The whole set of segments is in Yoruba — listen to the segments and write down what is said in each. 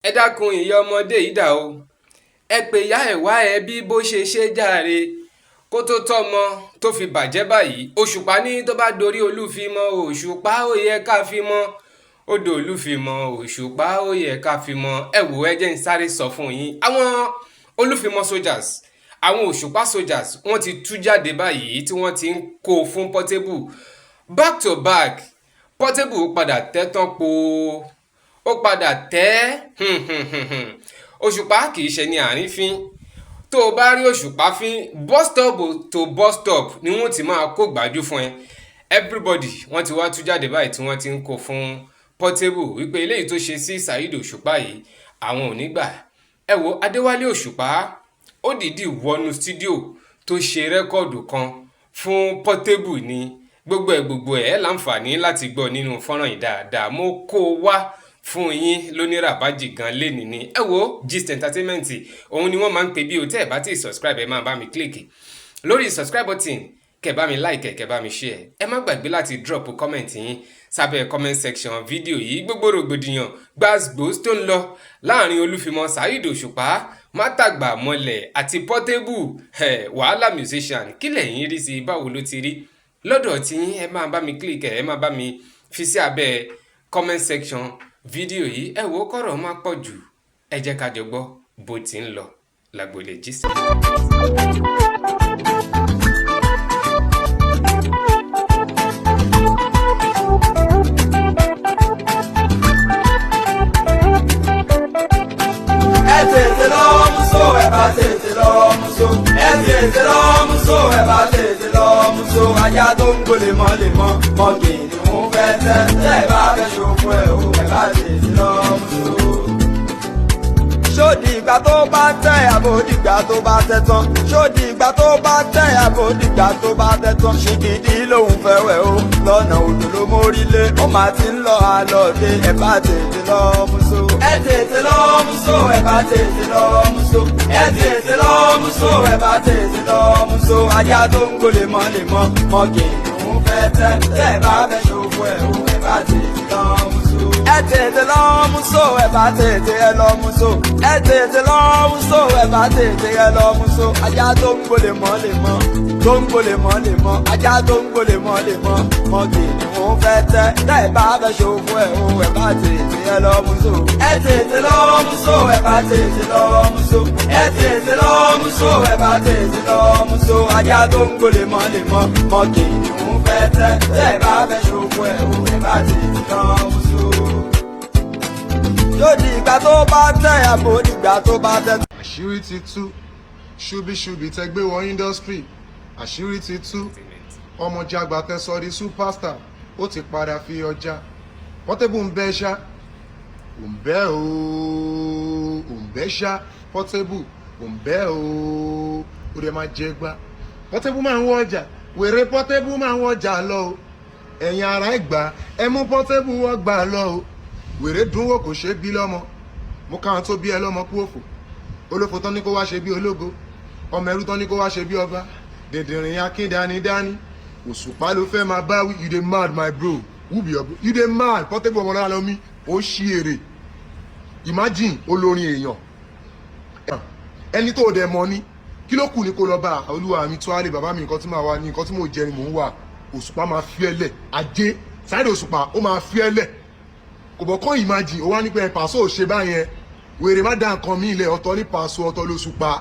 ẹ dákun ìyá ọmọdé yìí dà o. Ẹ pè ìyá ẹ̀ wá ẹ bí bó ṣe ṣe jàre kó tó tọ́mọ tó fi bàjẹ́ báyìí. Òṣùpá ní tó bá dorí Olúfimọ òṣùpá ó yẹ ká fi mọ́. Odò Olúfimọ òṣùpá ó yẹ ká fi mọ́. Ẹ wò ẹ jẹ́ n sáré sọ fún yín. Àwọn Olúfimọ soldiers, àwọn Òṣùpá soldiers wọ́n ti tú jáde báyìí tí wọ́n ti ń kó fún Portable back to back. Portable padà tẹ́ tán po ó padà tẹ́ Òṣùpá kì í ṣe ní àrífín. Tó o bá rí Òṣùpá fín bus stop to bus stop ni wọ́n ti máa kó gbájú fún ẹ. Everybody wọ́n ti wá tú jáde báyìí tí wọ́n ti ń kó fún Portable wípé eléyìí tó ṣe sí Saheed Òṣùpá yìí àwọn ò ní gbà. Ẹ wo Adéwálé Òṣùpá ó dìídì wọnú stúdíò tó ṣe rẹ́kọ̀dù kan fún Portable ni gbogbo ẹ̀ láǹfààní láti gbọ́ nínú fọ́nrán yìí dáadáa. Mo kó o wá fún yín lóníràbájì gan lénìí ni. Ẹ wo Gist Entertainment òun ni wọ́n máa ń pè bí o tẹ́ ẹ̀ bá ti subscribe ẹ máa bá mi click lórí subscribe button kẹ́ bá mi like kẹ́ bá mi share. Ẹ má gbàgbé láti drop comment yín sábẹ́ comment section fídíò yìí. Gbogbo rògbòdìyàn gbàgbós tó ń lọ láàrin Olúfimọ Saheed Òṣùpá Mátàgbà Mọ́lẹ̀ àti Portable wàhálà musician kí lẹ̀yin rí sí báwo ló ti rí lọ́dọ̀ tí yín. Ẹ máa bá mi click ẹ máa bá mi fi sí abẹ́ comment section fídíò yìí. Ẹ wo kọ́rọ̀ má pọ̀ jù ẹ jẹ́ ká jọ gbọ́ bó ti ń lọ lágbolé Gist. Ajá tó ń gbó lemọ́ mọ́gì ni wọ́n fẹ́ tẹ́ tẹ́ ẹ bá fẹ́ ṣòfò ẹ̀ o ẹ bá tètè lọ́mùsọ. Ṣódì ìgbà tó bá tẹ́ àbò dìgbà tó bá tẹ́ tán. Ṣódì ìgbà tó bá tẹ́ àbò dìgbà tó bá tẹ́ tán. Ṣìgìdì lòun fẹ́ wẹ̀ o lọ́nà odò ló mórílé. Ó máa ti ń lọ àlọ́dé ẹ bá tètè lọ́mùsọ. Ẹ tètè lọ́mùsọ ẹ bá tètè lọ́mùsọ. Ẹ tètè lọ́mùsọ ẹ bá tètè lọ́mùsọ. Ajá tó ń gbó lemọ́ mọ́gì ni wọ́n fẹ́ tẹ́ tẹ́ ẹ bá fẹ́ ṣòfò ẹ̀ o ẹ bá tètè lọ́mùsọ. Ẹ tètè lọ́mùsọ ẹ bá tètè ẹ lọ́mùsọ. Ẹ tètè lọ́mùsọ ẹ bá tètè ẹ lọ́mùsọ. Ajá tó ń gbó lemọ́ tó ń gbó lemọ́ ajá tó ń gbó lemọ́ mọ́gì ni wọ́n fẹ́ tẹ́ tẹ́ ẹ bá fẹ́ ṣòfò ẹ̀ o ẹ bá tètè ẹ lọ́mùsọ. Ẹ tètè lọ́mùsọ ẹ bá tètè lọ́mùsọ. Ẹ tètè lọ́mùsọ ẹ bá tètè lọ́mùsọ. Ajá tó ń gbó lemọ́ mọ́gì ni wọ́n fẹ́ tẹ́ tẹ́ ẹ bá fẹ́ ṣòfò ẹ̀ o ẹ bá tètè lọ́mùsọ. Ṣódì ìgbà tó bá tẹ́ àbò dìgbà tó bá tẹ́. Àṣírí ti tú ṣúbíṣúbí tẹgbẹ́ wọ industry. Àṣírí ti tú ọmọ jàgbà tẹsọ di superstar ó ti padà fi ọjà. Portable ń bẹ́ ṣá ò ń bẹ́ o ò ń bẹ́ ṣá Portable ò ń bẹ́ o ó dẹ̀ máa jẹ gbá. Portable máa ń wọ ọjà wèrè Portable máa ń wọ ọjà lọ o ẹ̀yin ara ẹ̀gbá ẹ mú Portable wọ́n gbà lọ o wèrè dúnwó kò ṣe bí lọ́mọ mo káwọn tó bí ẹ lọ́mọ kú òfò olófò tán ní kó wá ṣe bí ológo ọmọ ẹrú tán ní kó wá ṣe bí ọba dèdèrìn akin dání Òṣùpá ló fẹ́ máa bá wí you dey mad my bro who be your bro you dey mad Portable ọmọ náà lọ mí ó ṣí èrè imagine olórin èèyàn ẹni tó dẹ̀ mọ́ ní kí ló kù ní kó lọ bá olúwa mi tó àlè bàbá mi nǹkan tí màá wá ní nǹkan tí mò ń jẹ ni mò ń wà Òṣùpá máa fi ẹ lẹ̀ ajé Saheed Òṣùpá ó máa fi ẹ lẹ̀ kò bọ̀ kọ́ imagine ó wá ní pé Paso ò ṣe báyẹn wèrè má dá nǹkan mí ilẹ̀ ọ̀tọ̀ ní Paso ọ̀tọ̀ l'Òṣùpá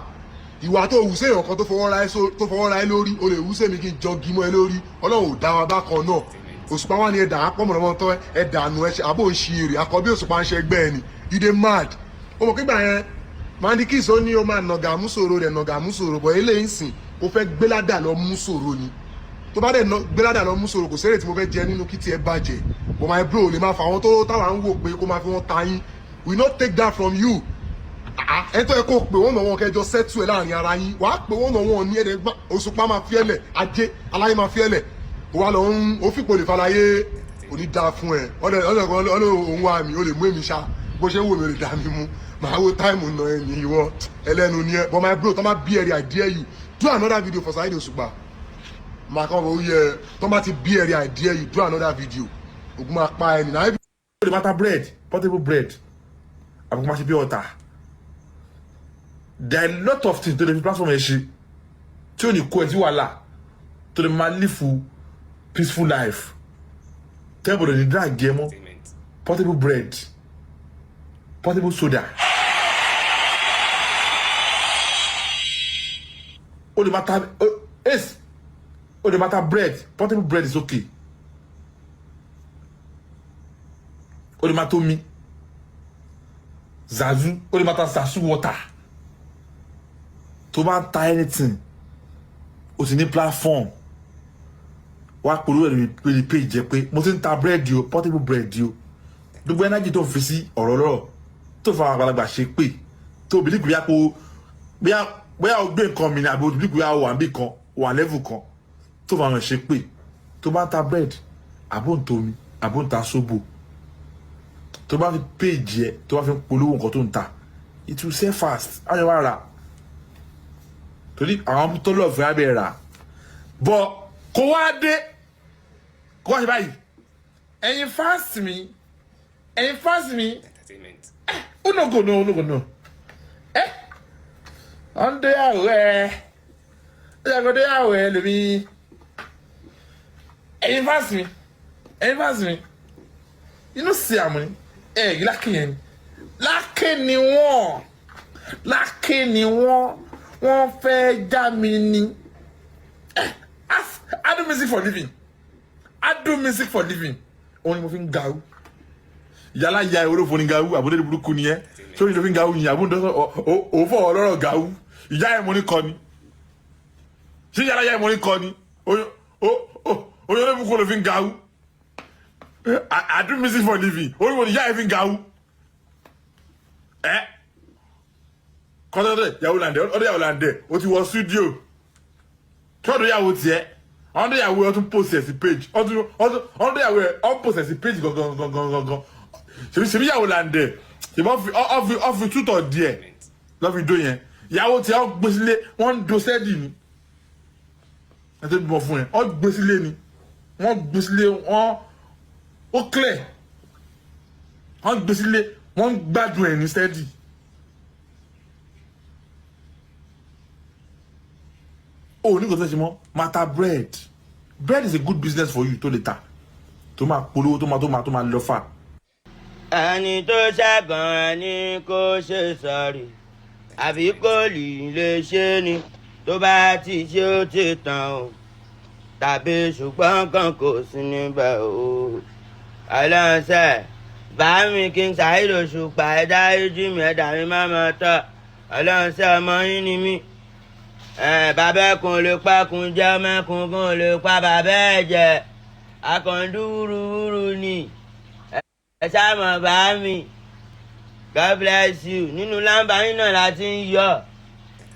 ìwà tó wù sẹ́yìn ọ̀kan tó fọwọ́ ra ẹ lórí o lè wù sẹ́mi kí n jọ gímọ̀ ẹ lórí Ọlọ́run ò dá wa bákan náà Òṣùpá wà ní ẹ̀dà àpọ̀mọ̀lọ́mọ́ tọ́ ẹ̀dà àánú ẹ̀ àbò ń ṣe èrè àkọ́bí Òṣùpá ń ṣe ẹgbẹ́ ẹ̀ ni you dey mad ó mọ̀ kígbà yẹn Mandikis ó ní o máa nàgà músòro rẹ̀ nàgà músòro bọ̀ eléyìí sìn ó fẹ́ gbéládà lọ músòro ni tó bá dẹ̀ gbéládà lọ músòro kò sẹ́rẹ̀ tí mo fẹ́ jẹ nínú kí tiẹ̀ bàjẹ́ but my bro lè máa fa àwọn tó táwa ń wò pé kó máa fi wọn ta yín we no take that from you ẹ tó yẹ kó pè wọ́n náà wọn kẹjọ sẹ́tù ẹ̀ láàrin ara yín wàá pè wọ́n náà wọn ní ẹ̀rẹ̀ gbá Òṣùpá máa fi ẹ̀lẹ̀ ajé aláyé máa fi ẹ̀lẹ̀ wà lọ ń òfìpò lè falaye kò ní dáa fún ẹ ọ̀nà òun wà mí ó lè mú èmi ṣá bó ṣe ń wò mí ó lè dá mi mú màá wo táìmù náà ẹ̀ ní ìwọ ẹlẹ́nu ni ẹ but my bro tó máa bí ẹ̀rẹ̀ I dare you do another video for Saheed Òṣùpá màá kàn wọ́n yẹ tó máa ti bí ẹ̀rẹ̀ I dare you do another video ogun máa pa ẹni náà. The matter bread, Portable bread. àbúkọ́ máa ṣe bí ọ̀tà. There are a lot of things tó lè fi platform ẹ̀ ṣe tí ò ní kó ẹ̀ sí wàhálà tó lè máa live peaceful life. Tẹ́bùrù ní drag ẹ̀ mọ́ portable bread portable soda. Ó lè máa ta ace ó lè máa ta bread portable bread is okay. Ó lè máa tó mi zazu ó lè máa ta zazu water. Tó bá ń ta anything o ti ní platform wá polówó ẹ̀ lórí page jẹ́ pé mo ti ń ta bread o portable bread o gbogbo energy tó fi sí ọ̀rọ̀ lọ́rọ̀ tó fa àwọn àgbàlagbà ṣe pé tó bìlí gbé yàpò bóyá o gbé nǹkan mi ní àbí o bìlí gbé wà níbì kan wà level kan tó fa àwọn ṣe pé tó bá ń ta bread àbóǹtomi àbóǹta sóbò tó bá fi page ẹ tó bá fi polówó nǹkan tó ń ta it will sell fast ayọ̀ wá rà torí àwọn tó lọ fún abẹ́ rà bọ̀ kó wá dé kó wá ṣe báyìí ẹ̀yin fans mi no ọ̀ndé àwẹ̀ ẹ̀yàgòdé àwẹ̀ lèmi ẹ̀yin fans mi you know see àmì ẹ̀ lákè ni wọ́n fẹ́ já mi ni. I do music for living. Òun ni mo fi ń gàrú. Yàrá ya ìwúrò fún ni gàrú àbúrò ní burúkú ni ẹ́. Sórí ló fi ń gàrú yìí àbúrò òfò ọlọ́rọ̀ gàrú. Ìyá ẹ̀ mo ní kọ ni. Ṣé yàrá ya ẹ̀ mo ní kọ ni? Oyún ló fi kó ló fi ń gàrú. I do music for living. Orí wo ni ìyá ẹ̀ fi ń gàrú? Kọ́tọ́tọ́ yàwó làǹdẹ̀ ọdún yàwó làǹdẹ̀ o ti wọ studio. Kí ọdún yàwó tiẹ̀? Ọdún yàwó ọdún post ẹ̀ sí page. Ọdún yàwó ọ̀ post ẹ̀ sí page gangan. Ṣèbí yàwó làǹdẹ̀ ṣèbí ọ̀fi tútọ̀ díẹ̀ lọ́fi dó yẹn. Yàwó tiẹ̀ ọ̀ gbèsílẹ̀ wọ́n ń do sẹ́ẹ̀dì ni. Ẹ tó bímọ fún yẹn ọ̀ gbèsílẹ̀ ni. Wọ́n gbèsílẹ̀ wọ́n ó clear. Wọ́n gbèsílẹ̀ wọ́n gbádùn ẹ̀ ní sẹ́ẹ̀dì. Oh, ní kò tó ṣe mọ́ mata bread is a good business for you tó lè ta tó máa polówó tó máa lọ fà. ẹni tó ṣàgàn ẹni kò ṣe sọ̀rí àbí kò lè ṣe ni tó bá ti ṣe ó ti tàn o tàbí ṣùgbọ́n kan kò sí níbẹ̀ o. ọlọ́sẹ̀ bá mi King Saheed Òṣùpá ẹ̀dá ojú mi ẹ̀dá mi má mọ̀ tọ́ ọlọ́sẹ̀ ọmọ yín ni mí. Bàbá kun lè pa kun jẹ́ mẹ́kun kun lè pa bàbá ẹ̀ jẹ́ akọ̀ndú wúruwúru ni ẹ ṣàmọ̀ bá mi God bless you nínú lámbà yín náà láti ń yọ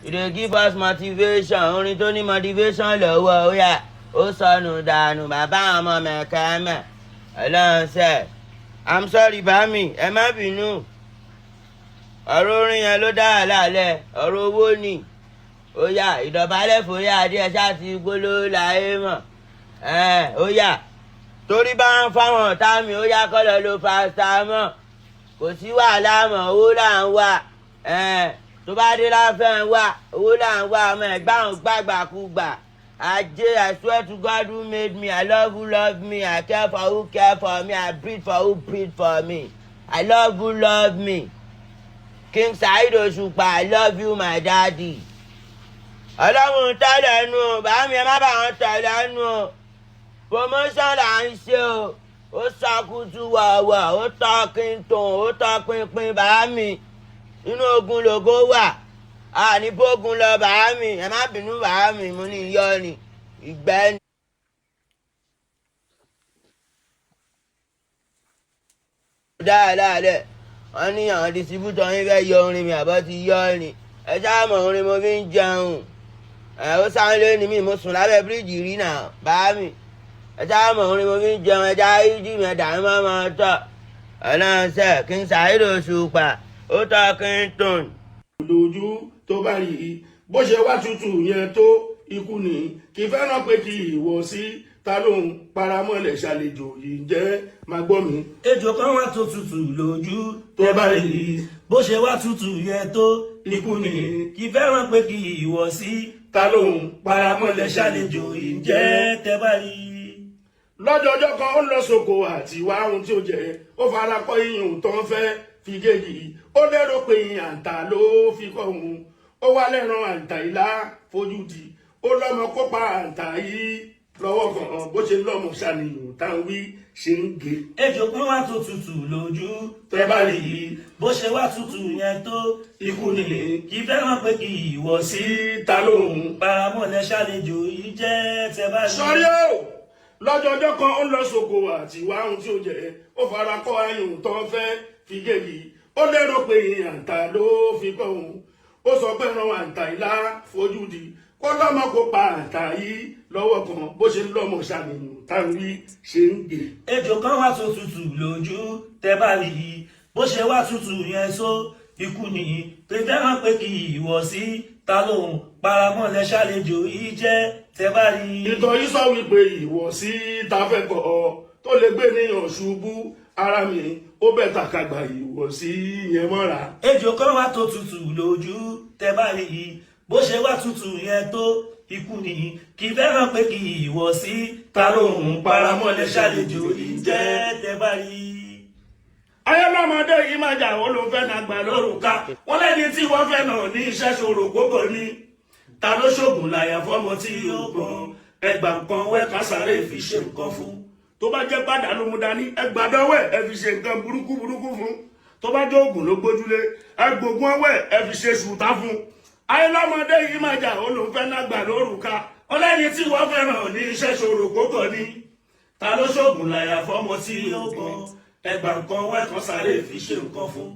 you dey give us motivation orin tó ní motivation lọ́wọ́ ó yà ó sọnù dànù bàbá àwọn ọmọ mẹ̀kẹ́mẹ̀ ọlọ́run sẹ́ I'm sorry bá mi ẹ má bínú ọ̀rọ̀ orin yẹn ló dá àlàálẹ̀ ọ̀rọ̀ owó ni. Ó yá ìdọ̀bálẹ̀ fòyà díẹ̀ ṣáàtì gbóló láyé mọ̀ ó yá torí bá ń fáwọn ọ̀tá mi ó yá kọ́lọ̀ ló fasta mọ̀ kò sí wàhálà mọ̀ owó là ń wà tó bá dé láfẹ́ ń wà owó là ń wà ọmọ ẹ̀gbá òun gbàgbàkúgbà ajé I swear to God who made me I love who love me I care for who care for me I breathe for who breathe for me I love who love me King Saheed Òṣùpá I love you my daddy. Ọlọ́run tẹ́lẹ̀ nu o bá mi ẹ má bà wọ́n tẹ́lẹ̀ nu o promotion là ń ṣe o ó ṣàkóso wàwà ó tọ́ kíntùn ó tọ́ pinpin bá mi nínú ogun lògó wà ní bógun lọ bá mi ẹ má bínú bá mi mo ní iyọ́ ni ìgbẹ́ ni. dáadáa wọ́n ní àwọn distributor yín fẹ́ yọ orin mi àbọ̀ ti yọ ni ẹ ṣáà mọ̀ orin mo fi ń jẹun. Ó sáré ní mi mo sùn lábẹ́ bíríìjì rí náà bá mi ẹja mọ̀ orin mo fi ń jẹun ẹja ìjì mi ẹ̀dá mi máa tọ̀ ọlọ́sẹ̀ King Saheed Òṣùpá ó tọ́ Kingston. lójú tó bá rí i bó ṣe wá tutù yẹn tó ikú ni kì í fẹ́ràn pé kí ìwọ sí ta ló ń paramọ́lẹ̀ ṣàlejò yìí jẹ́ máa gbọ́ mi. ejò kan wà tó tutù lójú tẹ́ bá rí bó ṣe wá tutù yẹ tó ikú ni kì í fẹ́ràn pé kì í wọ̀ sí ta ló ń paramọ́lẹ̀ ṣàlejò yìí jẹ́ tẹ́ bá rí. lọ́jọ́jọ́ kan ó lọ sóko àti wá ohun tí ó jẹ ó fara kọ́ iyùn tó ń fẹ́ fi géèjì ó lérò pé àǹtà ló fi kọ́ òun ó wá lẹ́ran àǹtà ìlà fojú di ó lọ́mọ kópa àǹtà yìí lọ́wọ́ kan bó ṣe lọ́mọ ṣàníyàn táwọn wí ṣe ń gé. ejò kan wà tó tutù lójú tẹ́ bá rí bó ṣe wá tutù yẹn tó ikú ni kì í fẹ́ràn pé kì í wọ̀ sí ta ló ń paramọ́lẹ̀ ṣàlejò yìí jẹ́ tẹ́ bá rí. sọ́rí o lọ́jọ́jọ́ kan ó lọ sóko àti wá ohun tí ó jẹ ó fara kọ́ ayùn tó ń fẹ́ fi géèjì ó lérò pé àǹtà ló fi kọ́ òun ó sọ pé ran àǹtà ìlà fojú di kó lọ́mọ kó pa àǹtà yìí lọ́wọ́ kan bó ṣe ń lọ́mọ ṣàníyàn táwọn wí ṣe ń gé. ejò kan wà tó tutù lójú tẹ́ bá rí bó ṣe wá tutù yẹn só ikú ni pé fẹ́ràn pé kì í wọ̀ sí ta ló ń paramọ́lẹ̀ ṣàlejò yìí jẹ́ tẹ́ bá rí. ìtàn yìí sọ wípé ìwọ̀sí tafẹ́kọ̀ tó lè gbé níyàn ṣubú ara mi ó bẹ̀ tàkàgbà ìwọ̀sí yẹn mọ́ra. ejò kan wà tó tutù lójú tẹ́ bá rí bó ṣe wá tutù yẹn tó ikú ni kì í fẹ́ràn pé kì í wọ̀ sí ta ló ń paramọ́lẹ̀ ṣàlejò yìí jẹ́ tẹ́ bá rí. ayọ́lọ́mọdé yìí máa jà wọ́n ló fẹ́ náà gbà lórúkà wọ́n lẹ́ni tí wọ́n fẹ́ náà ní iṣẹ́ ṣòro gbogbo ní ta ló ṣògùn láyà fọ́mọ tí yóò gbọ́n ẹgbà nǹkan wẹ́ kásáré fi ṣe nǹkan fún tó bá jẹ́ padà ló mú dání ẹgbà dọ́wẹ́ ẹ fi ṣe nǹkan burúkú fún tó bá jẹ́ oògùn ló gbójúlé ẹgbògùn ọwẹ́ ẹ fi ṣe ṣùtá fún ayọ́lọ́mọdé yìí máa jà wọ́n ló fẹ́ náà gbà lórúkà wọ́n lẹ́ni tí wọ́n fẹ́ náà ní iṣẹ́ ṣòro gbogbo ní ta ló ṣògùn láyà fọ́mọ tí yóò gbọ́n ẹgbà nǹkan wẹ́ẹ̀kan sáré fi ṣe nǹkan fún.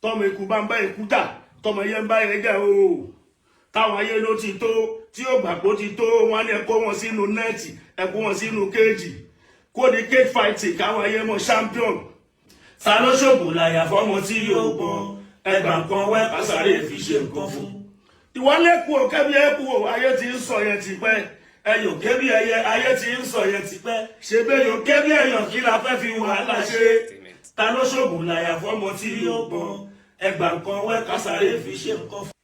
tọmọ ikú bá ń bá ikú jà tọmọ yẹn ń bá yẹn jẹ o táwọn ayé ló ti tó tí ó gbàgbó ti tó wọn ní ẹkọ wọn sínú nẹẹtì ẹkọ wọn sínú kéèjì kó ní cage fighting káwọn ayé mọ champion. ta ló ṣògùn láyà fọ́mọ tí yóò gbọ́n ẹgbà nǹkan wẹ́ẹ̀kan sáré fi ṣe nǹkan fún. ìwọ lẹ́kùn ò kẹ́bí ẹ̀kú o ayé ti ń sọ yẹn tipẹ́ ẹyọ kébí ẹyẹ ayé ti ń sọ yẹn tipẹ́ ṣebí ẹyọ kébí ẹyọ kí la fẹ́ fi wàhálà ṣe ta ló ṣògùn láyà fọ́mọ tí yóò gbọ́n ẹgbà nǹkan wẹ́ẹ̀kan sáré fi ṣe nǹkan fún.